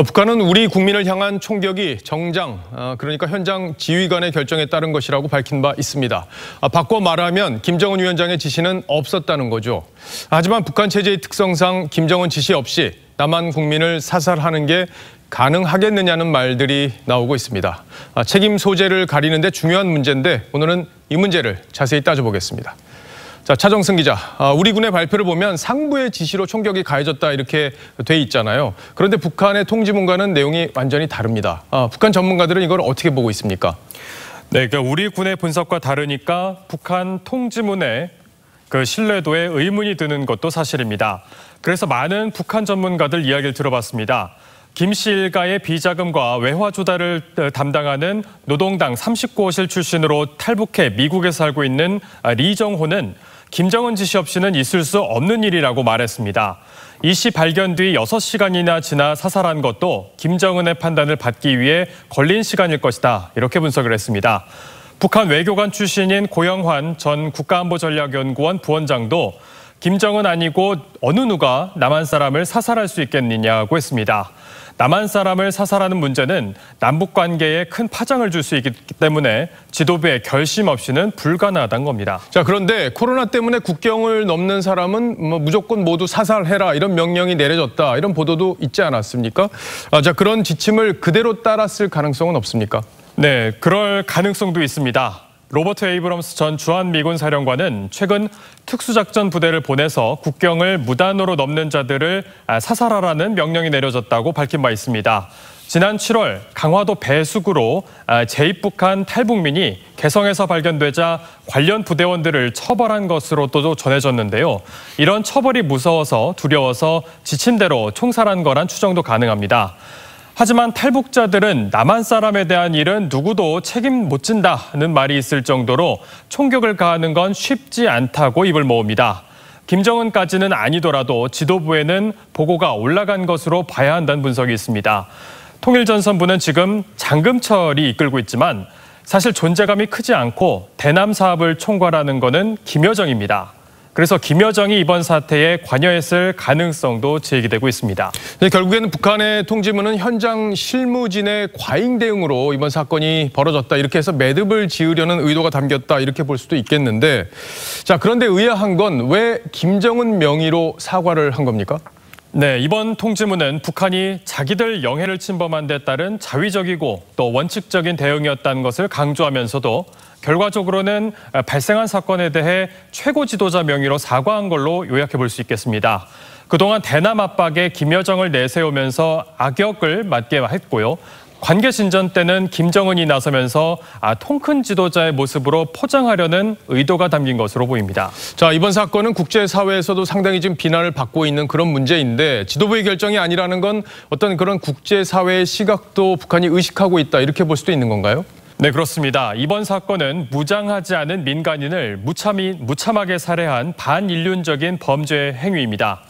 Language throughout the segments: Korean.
북한은 우리 국민을 향한 총격이 정장, 그러니까 현장 지휘관의 결정에 따른 것이라고 밝힌 바 있습니다. 바꿔 말하면 김정은 위원장의 지시는 없었다는 거죠. 하지만 북한 체제의 특성상 김정은 지시 없이 남한 국민을 사살하는 게 가능하겠느냐는 말들이 나오고 있습니다. 책임 소재를 가리는 데 중요한 문제인데 오늘은 이 문제를 자세히 따져보겠습니다. 자, 차정승 기자, 우리 군의 발표를 보면 상부의 지시로 총격이 가해졌다 이렇게 돼 있잖아요. 그런데 북한의 통지문과는 내용이 완전히 다릅니다. 북한 전문가들은 이걸 어떻게 보고 있습니까? 네, 그러니까 우리 군의 분석과 다르니까 북한 통지문의 신뢰도에 의문이 드는 것도 사실입니다. 그래서 많은 북한 전문가들 이야기를 들어봤습니다. 김씨 일가의 비자금과 외화 조달을 담당하는 노동당 39호실 출신으로 탈북해 미국에 살고 있는 리정호는 김정은 지시 없이는 있을 수 없는 일이라고 말했습니다. 이 씨 발견 뒤 6시간이나 지나 사살한 것도 김정은의 판단을 받기 위해 걸린 시간일 것이다. 이렇게 분석을 했습니다. 북한 외교관 출신인 고영환 전 국가안보전략연구원 부원장도 김정은 아니고 어느 누가 남한 사람을 사살할 수 있겠느냐고 했습니다. 남한 사람을 사살하는 문제는 남북 관계에 큰 파장을 줄 수 있기 때문에 지도부의 결심 없이는 불가능하다는 겁니다. 자, 그런데 코로나 때문에 국경을 넘는 사람은 무조건 모두 사살해라 이런 명령이 내려졌다 이런 보도도 있지 않았습니까? 자, 그런 지침을 그대로 따랐을 가능성은 없습니까? 네, 그럴 가능성도 있습니다. 로버트 에이브럼스 전 주한미군 사령관은 최근 특수작전 부대를 보내서 국경을 무단으로 넘는 자들을 사살하라는 명령이 내려졌다고 밝힌 바 있습니다. 지난 7월 강화도 배수구로 재입국한 탈북민이 개성에서 발견되자 관련 부대원들을 처벌한 것으로도 전해졌는데요. 이런 처벌이 무서워서 두려워서 지침 대로 총살한 거란 추정도 가능합니다. 하지만 탈북자들은 남한 사람에 대한 일은 누구도 책임 못 진다는 말이 있을 정도로 총격을 가하는 건 쉽지 않다고 입을 모읍니다. 김정은까지는 아니더라도 지도부에는 보고가 올라간 것으로 봐야 한다는 분석이 있습니다. 통일전선부는 지금 장금철이 이끌고 있지만 사실 존재감이 크지 않고 대남 사업을 총괄하는 거는 김여정입니다. 그래서 김여정이 이번 사태에 관여했을 가능성도 제기되고 있습니다. 네, 결국에는 북한의 통지문은 현장 실무진의 과잉 대응으로 이번 사건이 벌어졌다 이렇게 해서 매듭을 지으려는 의도가 담겼다 이렇게 볼 수도 있겠는데, 자, 그런데 의아한 건 왜 김정은 명의로 사과를 한 겁니까? 네, 이번 통지문은 북한이 자기들 영해를 침범한 데 따른 자위적이고 또 원칙적인 대응이었다는 것을 강조하면서도 결과적으로는 발생한 사건에 대해 최고 지도자 명의로 사과한 걸로 요약해 볼 수 있겠습니다. 그동안 대남 압박에 김여정을 내세우면서 악역을 맡게 했고요. 관계 진전 때는 김정은이 나서면서 통큰 지도자의 모습으로 포장하려는 의도가 담긴 것으로 보입니다. 자, 이번 사건은 국제사회에서도 상당히 지금 비난을 받고 있는 그런 문제인데 지도부의 결정이 아니라는 건 어떤 그런 국제사회의 시각도 북한이 의식하고 있다 이렇게 볼 수도 있는 건가요? 네, 그렇습니다. 이번 사건은 무장하지 않은 민간인을 무참하게 살해한 반인륜적인 범죄 행위입니다.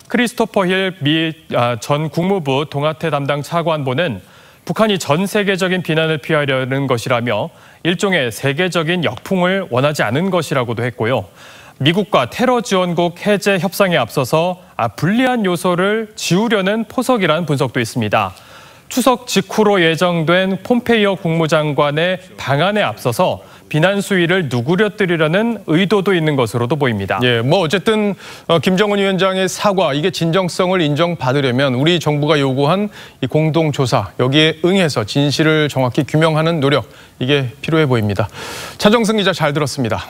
크리스토퍼 힐 미 전 국무부 동아태 담당 차관보는 북한이 전 세계적인 비난을 피하려는 것이라며 일종의 세계적인 역풍을 원하지 않은 것이라고도 했고요. 미국과 테러 지원국 해제 협상에 앞서서 불리한 요소를 지우려는 포석이라는 분석도 있습니다. 추석 직후로 예정된 폼페이오 국무장관의 방안에 앞서서 비난 수위를 누그러뜨리려는 의도도 있는 것으로도 보입니다. 예, 어쨌든 김정은 위원장의 사과 이게 진정성을 인정받으려면 우리 정부가 요구한 이 공동조사 여기에 응해서 진실을 정확히 규명하는 노력 이게 필요해 보입니다. 차정승 기자 잘 들었습니다.